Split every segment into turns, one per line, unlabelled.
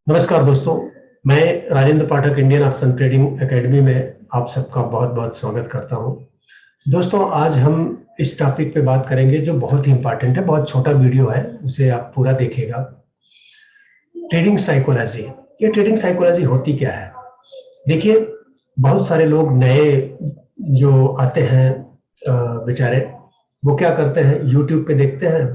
नमस्कार दोस्तों। मैं राजेंद्र पाठक इंडियन ऑप्शन ट्रेडिंग एकेडमी में आप सबका बहुत बहुत स्वागत करता हूं। दोस्तों, आज हम इस टॉपिक पे बात करेंगे जो बहुत ही इंपॉर्टेंट है। बहुत छोटा वीडियो है, उसे आप पूरा देखिएगा। Trading psychology. ये ट्रेडिंग साइकोलॉजी होती क्या है? देखिए, बहुत सारे लोग नए जो आते हैं बेचारे, वो क्या करते हैं, यूट्यूब पे देखते हैं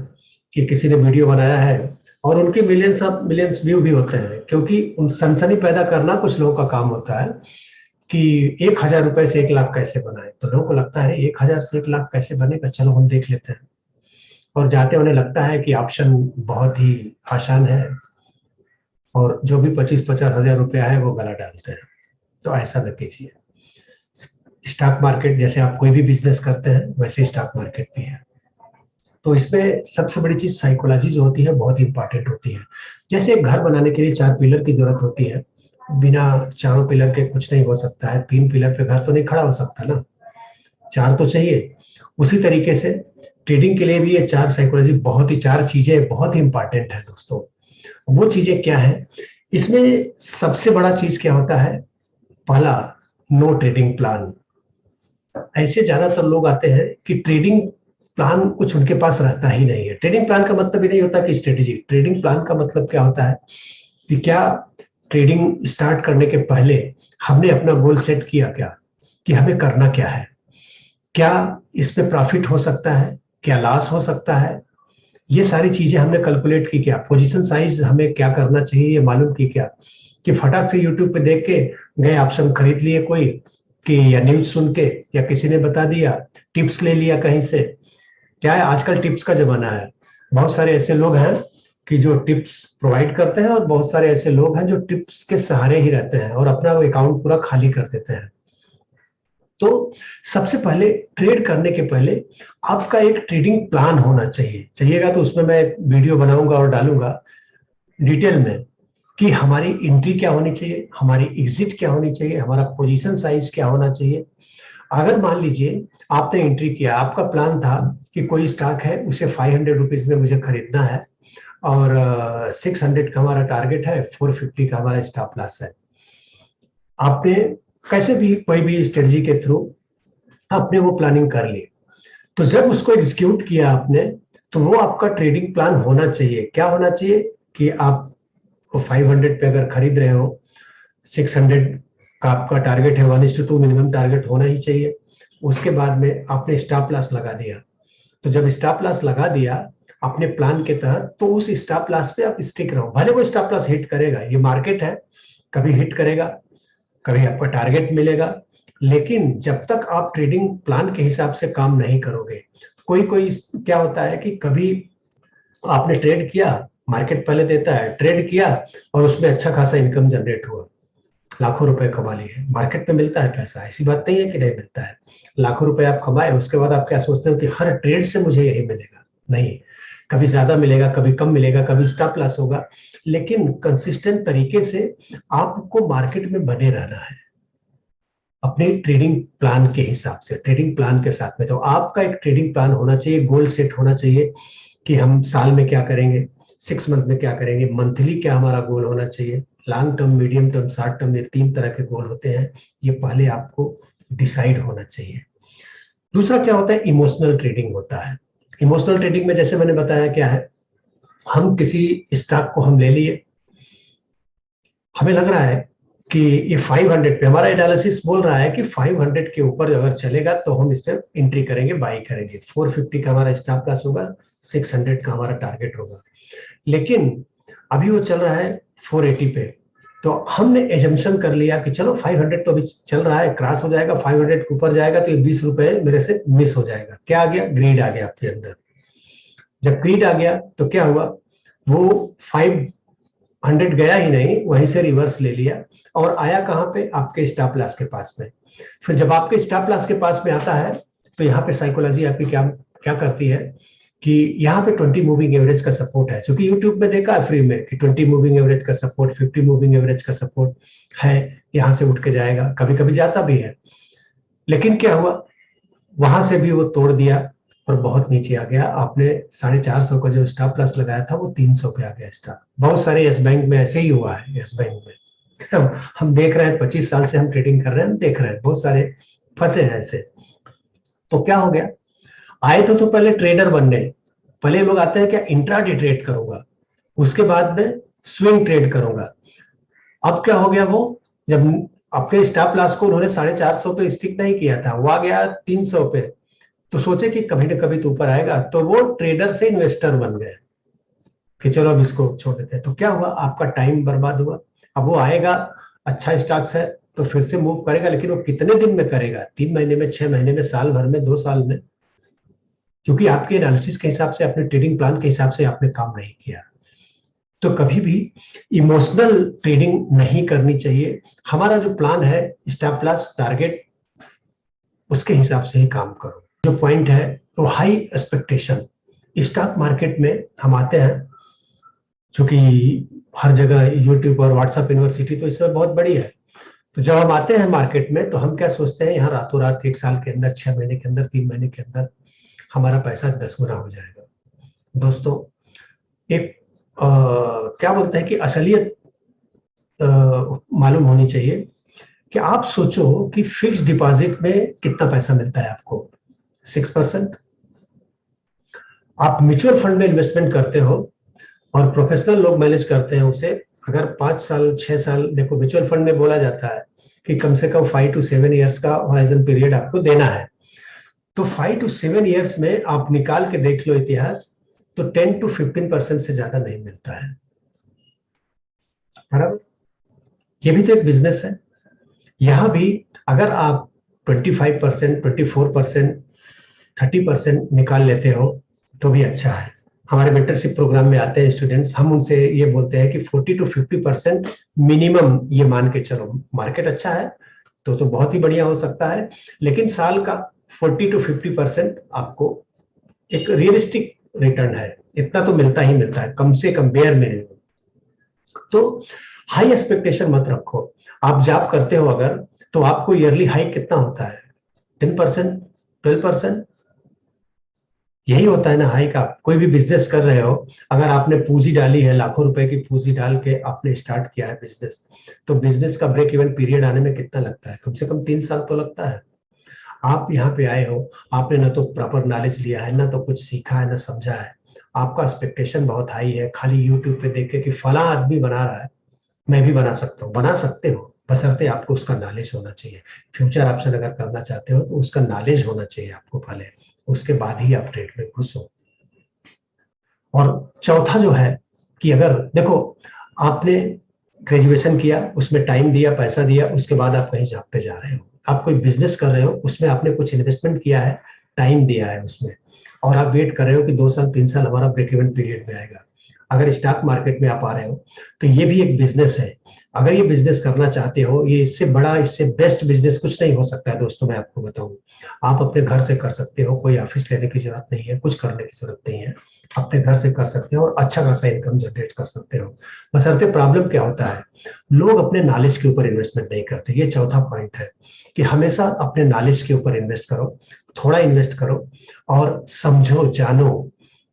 कि किसी ने वीडियो बनाया है और उनके मिलियंस ऑफ मिलियंस व्यू भी होते हैं, क्योंकि उन सनसनी पैदा करना कुछ लोगों का काम होता है कि 1,000 रुपए से 1 लाख कैसे बनाए। तो लोगों को लगता है 1,000 से 1 लाख कैसे बनेगा, चलो हम देख लेते हैं। और जाते उन्हें लगता है कि ऑप्शन बहुत ही आसान है और जो भी 25-50 हजार रुपया है वो गला डालते हैं। तो ऐसा न कीजिए। स्टॉक मार्केट जैसे आप कोई भी बिजनेस करते हैं, वैसे स्टॉक मार्केट भी है। तो इसमें सबसे बड़ी चीज साइकोलॉजी जो होती है बहुत इंपॉर्टेंट होती है। जैसे एक घर बनाने के लिए 4 पिलर की जरूरत होती है। बिना चारों पिलर के कुछ नहीं हो सकता है। 3 पिलर पे घर तो नहीं खड़ा हो सकता ना, चार तो चाहिए। उसी तरीके से ट्रेडिंग के लिए भी ये चार साइकोलॉजी बहुत ही, चार चीजें बहुत ही इंपॉर्टेंट है दोस्तों। वो चीजें क्या है? इसमें सबसे बड़ा चीज क्या होता है? पहला, नो ट्रेडिंग प्लान। ऐसे ज्यादातर लोग आते हैं कि ट्रेडिंग प्लान कुछ उनके पास रहता ही नहीं है। ट्रेडिंग प्लान का मतलब ये नहीं होता कि स्ट्रेटेजी। ट्रेडिंग प्लान का मतलब क्या होता है कि क्या ट्रेडिंग स्टार्ट करने के पहले हमने अपना गोल सेट किया क्या, कि हमें करना क्या है, क्या इसमें प्रॉफिट हो सकता है, क्या लॉस हो सकता है। ये सारी चीजें हमने कैलकुलेट की क्या, पोजीशन साइज हमें क्या करना चाहिए ये मालूम की क्या, कि फटाक से यूट्यूब पे देख के गए ऑप्शन खरीद लिए कोई, कि या न्यूज सुन के या किसी ने बता दिया, टिप्स ले लिया कहीं से। क्या है, आजकल टिप्स का जमाना है। बहुत सारे ऐसे लोग हैं कि जो टिप्स प्रोवाइड करते हैं और बहुत सारे ऐसे लोग हैं जो टिप्स के सहारे ही रहते हैं और अपना वो अकाउंट पूरा खाली कर देते हैं। तो सबसे पहले ट्रेड करने के पहले आपका एक ट्रेडिंग प्लान होना चाहिएगा। तो उसमें मैं वीडियो बनाऊंगा और डालूंगा डिटेल में कि हमारी एंट्री क्या होनी चाहिए, हमारी एग्जिट क्या होनी चाहिए, हमारा पोजीशन साइज क्या होना चाहिए। अगर मान लीजिए आपने एंट्री किया, आपका प्लान था कि कोई स्टॉक है उसे 500 रुपीज में मुझे खरीदना है और 600 का हमारा टारगेट है, 450 का हमारा स्टॉप लॉस है। आपने कैसे भी कोई भी स्ट्रेटजी के थ्रू आपने वो प्लानिंग कर ली। तो जब उसको एग्जीक्यूट किया आपने, तो वो आपका ट्रेडिंग प्लान होना चाहिए। क्या होना चाहिए कि आप 500 पे अगर खरीद रहे हो, 600 का आपका टारगेट है, 1:2 मिनिमम टारगेट होना ही चाहिए। उसके बाद में आपने स्टॉप लॉस लगा दिया। तो जब स्टॉप लॉस लगा दिया अपने प्लान के तहत, तो उस स्टॉप लॉस पे आप स्टिक रहो। भले वो स्टॉप लॉस हिट करेगा, ये मार्केट है, कभी हिट करेगा, कभी आपका टारगेट मिलेगा। लेकिन जब तक आप ट्रेडिंग प्लान के हिसाब से काम नहीं करोगे, कोई कोई क्या होता है कि कभी आपने ट्रेड किया, मार्केट पहले देता है, ट्रेड किया और उसमें अच्छा खासा इनकम जनरेट हुआ, लाखों रुपए कमा लिए। मार्केट में मिलता है पैसा, ऐसी बात नहीं है कि नहीं मिलता है। लाखों रुपए आप कमाए, उसके बाद आप क्या सोचते हो कि हर ट्रेड से मुझे यही मिलेगा? नहीं, कभी ज्यादा मिलेगा, कभी कम मिलेगा, कभी स्टॉप लॉस होगा। लेकिन कंसिस्टेंट तरीके से आपको मार्केट में बने रहना है अपने ट्रेडिंग प्लान के हिसाब से, ट्रेडिंग प्लान के साथ में। तो आपका एक ट्रेडिंग प्लान होना चाहिए, गोल सेट होना चाहिए कि हम साल में क्या करेंगे, 6 मंथ में क्या करेंगे, मंथली क्या हमारा गोल होना चाहिए। Long term, medium term, short term, ये 3 तरह के गोल होते हैं। ये पहले आपको डिसाइड होना चाहिए। दूसरा क्या होता है, इमोशनल ट्रेडिंग होता है। इमोशनल ट्रेडिंग में जैसे मैंने बताया क्या है, हम किसी स्टॉक को हम ले लिए, हमें लग रहा है कि ये 500 पे, हमारा एनालिसिस बोल रहा है कि 500 के ऊपर अगर चलेगा तो हम इस पर एंट्री करेंगे, बाई करेंगे। 450 का हमारा स्टॉप लॉस होगा, 600 का हमारा टारगेट होगा। लेकिन अभी वो चल रहा है 480 पे, तो हमने एजम्पशन कर लिया कि चलो 500 तो अभी चल रहा है, क्रॉस हो जाएगा, 500 के ऊपर जाएगा तो ये 20 रुपए मेरे से मिस हो जाएगा। क्या आ गया? ग्रीड आ गया आपके अंदर। जब ग्रीड आ गया तो क्या हुआ, वो 500 गया ही नहीं, वहीं से रिवर्स ले लिया और आया कहां पे, आपके स्टॉप लॉस के पास में। फिर जब आपके स्टॉप लॉस के पास में आता है, तो यहाँ पे साइकोलॉजी आपकी क्या क्या करती है कि यहाँ पे 20 मूविंग एवरेज का सपोर्ट है। क्योंकि यूट्यूब में देखा है फ्री में कि 20 मूविंग एवरेज का सपोर्ट, 50 मूविंग एवरेज का सपोर्ट है, यहाँ से उठ के जाएगा, कभी कभी जाता भी है। लेकिन क्या हुआ, वहां से भी वो तोड़ दिया और बहुत नीचे आ गया। आपने 450 का जो स्टॉप लॉस लगाया था वो 300 पे आ गया स्टॉप। बहुत सारे यस बैंक में ऐसे ही हुआ है। यस बैंक में हम देख रहे हैं, 25 साल से हम ट्रेडिंग कर रहे हैं, हम देख रहे हैं बहुत सारे फंसे हैं ऐसे। तो क्या हो गया, आए तो पहले ट्रेडर बनने, पहले लोग आते हैं क्या, इंट्राडे ट्रेड करूंगा, उसके बाद में स्विंग ट्रेड करूंगा। अब क्या हो गया, वो जब अपने स्टॉप लॉस को उन्होंने 450 पे स्टिक नहीं किया था, वो आ गया 300 पे, तो सोचे कि कभी ना कभी तो ऊपर आएगा, तो वो ट्रेडर से इन्वेस्टर बन गए कि चलो अब इसको छोड़ देते हैं। तो क्या हुआ, आपका टाइम बर्बाद हुआ। अब वो आएगा, अच्छा स्टॉक्स है तो फिर से मूव करेगा, लेकिन वो कितने दिन में करेगा, 3 महीने में, 6 महीने में, साल भर में, 2 साल में, क्योंकि आपके एनालिसिस के हिसाब से, अपने ट्रेडिंग प्लान के हिसाब से आपने काम नहीं किया। तो कभी भी इमोशनल ट्रेडिंग नहीं करनी चाहिए। हमारा जो प्लान है, स्टॉप लॉस, टारगेट, उसके हिसाब से ही काम करो। जो पॉइंट है वो हाई एक्सपेक्टेशन। स्टॉक मार्केट में हम आते हैं, चूंकि हर जगह यूट्यूब और व्हाट्सएप यूनिवर्सिटी तो इसमें बहुत बड़ी है, तो जब हम आते हैं मार्केट में तो हम क्या सोचते हैं, यहाँ रातों रात 1 साल के अंदर, 6 महीने के अंदर, 3 महीने के अंदर हमारा पैसा 10 गुना हो जाएगा। दोस्तों, एक क्या बोलते हैं कि असलियत मालूम होनी चाहिए कि आप सोचो कि फिक्स डिपॉजिट में कितना पैसा मिलता है आपको, 6%। आप म्यूचुअल फंड में इन्वेस्टमेंट करते हो और प्रोफेशनल लोग मैनेज करते हैं उसे, अगर 5 साल 6 साल, देखो म्यूचुअल फंड में बोला जाता है कि कम से कम 5 to 7 ईयर्स का होराइजन पीरियड आपको देना है। तो 5 to 7 ईयर्स में आप निकाल के देख लो इतिहास, तो 10 to 15% से ज्यादा नहीं मिलता है, बराबर। ये भी तो एक बिजनेस है। यहां भी अगर आप 25%, 24%, 30% निकाल लेते हो तो भी अच्छा है। हमारे मेंटरशिप प्रोग्राम में आते हैं स्टूडेंट्स, हम उनसे ये बोलते हैं कि 40 to 50% मिनिमम ये मान के चलो। मार्केट अच्छा है तो बहुत ही बढ़िया हो सकता है, लेकिन साल का 40 to 50% आपको एक रियलिस्टिक रिटर्न है, इतना तो मिलता ही मिलता है, कम से कम, बेयर मिनिमम। तो हाई एक्सपेक्टेशन मत रखो। आप जॉब करते हो अगर, तो आपको ईयरली हाइक कितना होता है, 10%, 12%, यही होता है ना हाइक। आप कोई भी बिजनेस कर रहे हो, अगर आपने पूंजी डाली है, लाखों रुपए की पूंजी डाल के आपने स्टार्ट किया है बिजनेस, तो बिजनेस का ब्रेक इवन पीरियड आने में कितना लगता है, कम से कम 3 साल तो लगता है। आप यहाँ पे आए हो, आपने ना तो प्रॉपर नॉलेज लिया है, ना तो कुछ सीखा है, ना समझा है, आपका एक्सपेक्टेशन बहुत हाई है, खाली यूट्यूब पे देख के कि फला आदमी बना रहा है, मैं भी बना सकता हूँ। बना सकते हो, बशर्ते आपको उसका नॉलेज होना चाहिए। फ्यूचर ऑप्शन अगर करना चाहते हो तो उसका नॉलेज होना चाहिए आपको पहले, उसके बाद ही आप ट्रेड में घुसो। और चौथा जो है कि अगर देखो, आपने ग्रेजुएशन किया, उसमें टाइम दिया, पैसा दिया, उसके बाद आप कहीं जॉब पे जा रहे हो, आप कोई बिजनेस कर रहे हो, उसमें आपने कुछ इन्वेस्टमेंट किया है, टाइम दिया है उसमें, और आप वेट कर रहे हो कि 2 साल 3 साल हमारा ब्रेक इवन पीरियड में आएगा। अगर स्टॉक मार्केट में आप आ रहे हो तो ये भी एक बिजनेस है। अगर ये बिजनेस करना चाहते हो, ये इससे बड़ा, इससे बेस्ट बिजनेस कुछ नहीं हो सकता है दोस्तों। मैं आपको बताऊं, आप अपने घर से कर सकते हो, कोई ऑफिस लेने की जरूरत नहीं है, कुछ करने की जरूरत नहीं है, अपने घर से कर सकते हो और अच्छा खासा इनकम जनरेट कर सकते हो। बशर्ते प्रॉब्लम क्या होता है, लोग अपने नॉलेज के ऊपर इन्वेस्टमेंट नहीं करते। ये चौथा पॉइंट है कि हमेशा अपने नॉलेज के ऊपर इन्वेस्ट करो, थोड़ा इन्वेस्ट करो और समझो, जानो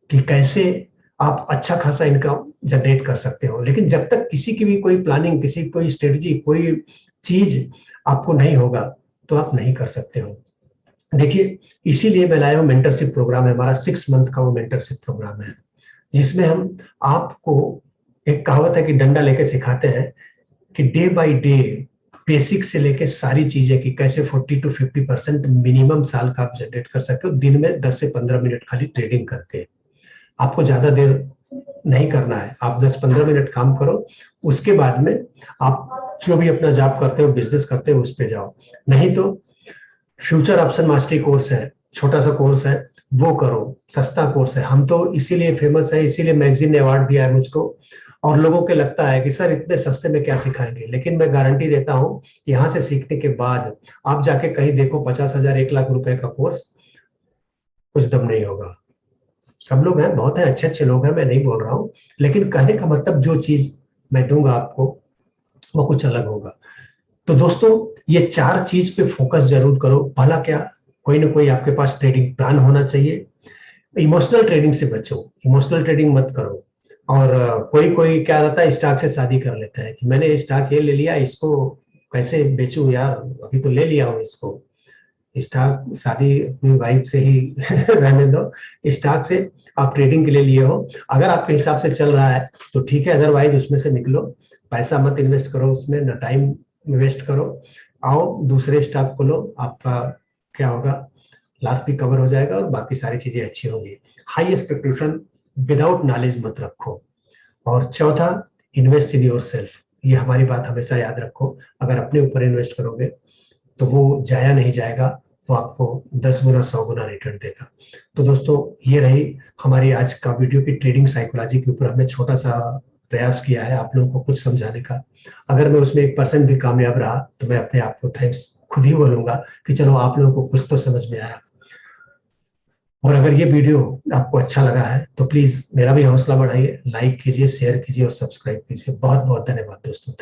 कि कैसे आप अच्छा खासा इनकम जनरेट कर सकते हो। लेकिन जब तक किसी की भी कोई प्लानिंग, किसी की कोई स्ट्रेटजी, कोई चीज आपको नहीं होगा तो आप नहीं कर सकते हो। देखिए, इसीलिए मैं लाया हूं मेंटरशिप प्रोग्राम है हमारा, 6 मंथ का वो मेंटरशिप प्रोग्राम है, जिसमें हम आपको, एक कहावत है कि डंडा लेके सिखाते हैं कि डे बाय डे बेसिक से लेके सारी चीजें की कैसे 40 to 50% मिनिमम साल का आप जनरेट कर सकते हो, दिन में 10 से 15 मिनट खाली ट्रेडिंग करके। आपको ज्यादा देर नहीं करना है, आप 10-15 मिनट काम करो, उसके बाद में आप जो भी अपना जॉब करते हो, बिजनेस करते हो, उस पे जाओ। नहीं तो फ्यूचर ऑप्शन मास्टरी कोर्स है, छोटा सा कोर्स है, वो करो, सस्ता कोर्स है। हम तो इसीलिए फेमस है, इसीलिए मैगजीन ने अवार्ड दिया है मुझको। और लोगों को लगता है कि सर इतने सस्ते में क्या सिखाएंगे, लेकिन मैं गारंटी देता हूं, यहाँ से सीखने के बाद आप जाके कहीं देखो 50,000 1 लाख रुपए का कोर्स, कुछ दम नहीं होगा। सब लोग हैं, बहुत है, अच्छे अच्छे लोग हैं, मैं नहीं बोल रहा हूँ, लेकिन कहने का मतलब जो चीज मैं दूंगा आपको वो कुछ अलग होगा। तो दोस्तों, ये 4 चीज पे फोकस जरूर करो। पहला क्या, कोई ना कोई आपके पास ट्रेडिंग प्लान होना चाहिए। इमोशनल ट्रेडिंग से बचो, इमोशनल ट्रेडिंग मत करो। और कोई कोई क्या रहता है, स्टॉक से शादी कर लेता है कि मैंने स्टॉक ये ले लिया, इसको कैसे बेचूं यार, अभी तो ले लिया हूं इसको। स्टॉक शादी अपनी वाइफ से ही रहने दो। स्टॉक से आप ट्रेडिंग के लिए लिए हो, अगर आपके हिसाब से चल रहा है तो ठीक है, अदरवाइज उसमें से निकलो। पैसा मत इन्वेस्ट करो उसमें, ना टाइम वेस्ट करो। आओ दूसरे स्टॉक को लो, आपका क्या होगा, लॉस भी कवर हो जाएगा और बाकी सारी चीजें अच्छी होंगी। हाई एक्सपेक्टेशन विदाउट नॉलेज मत रखो। और चौथा, इन्वेस्ट इन योर सेल्फ। ये हमारी बात हमेशा याद रखो, अगर अपने ऊपर इन्वेस्ट करोगे तो वो जाया नहीं जाएगा, वो आपको 10 गुना 100 गुना रिटर्न देगा। तो दोस्तों, ये रही हमारी आज का वीडियो की ट्रेडिंग साइकोलॉजी के ऊपर हमने छोटा सा प्रयास किया है आप लोगों को कुछ समझाने का। अगर मैं उसमें 1% भी कामयाब रहा तो मैं अपने आप को थैंक्स खुद ही बोलूंगा कि चलो आप लोगों को कुछ तो समझ में आया। और अगर ये वीडियो आपको अच्छा लगा है तो प्लीज मेरा भी हौसला बढ़ाइए, लाइक कीजिए, शेयर कीजिए और सब्सक्राइब कीजिए। बहुत बहुत धन्यवाद दोस्तों।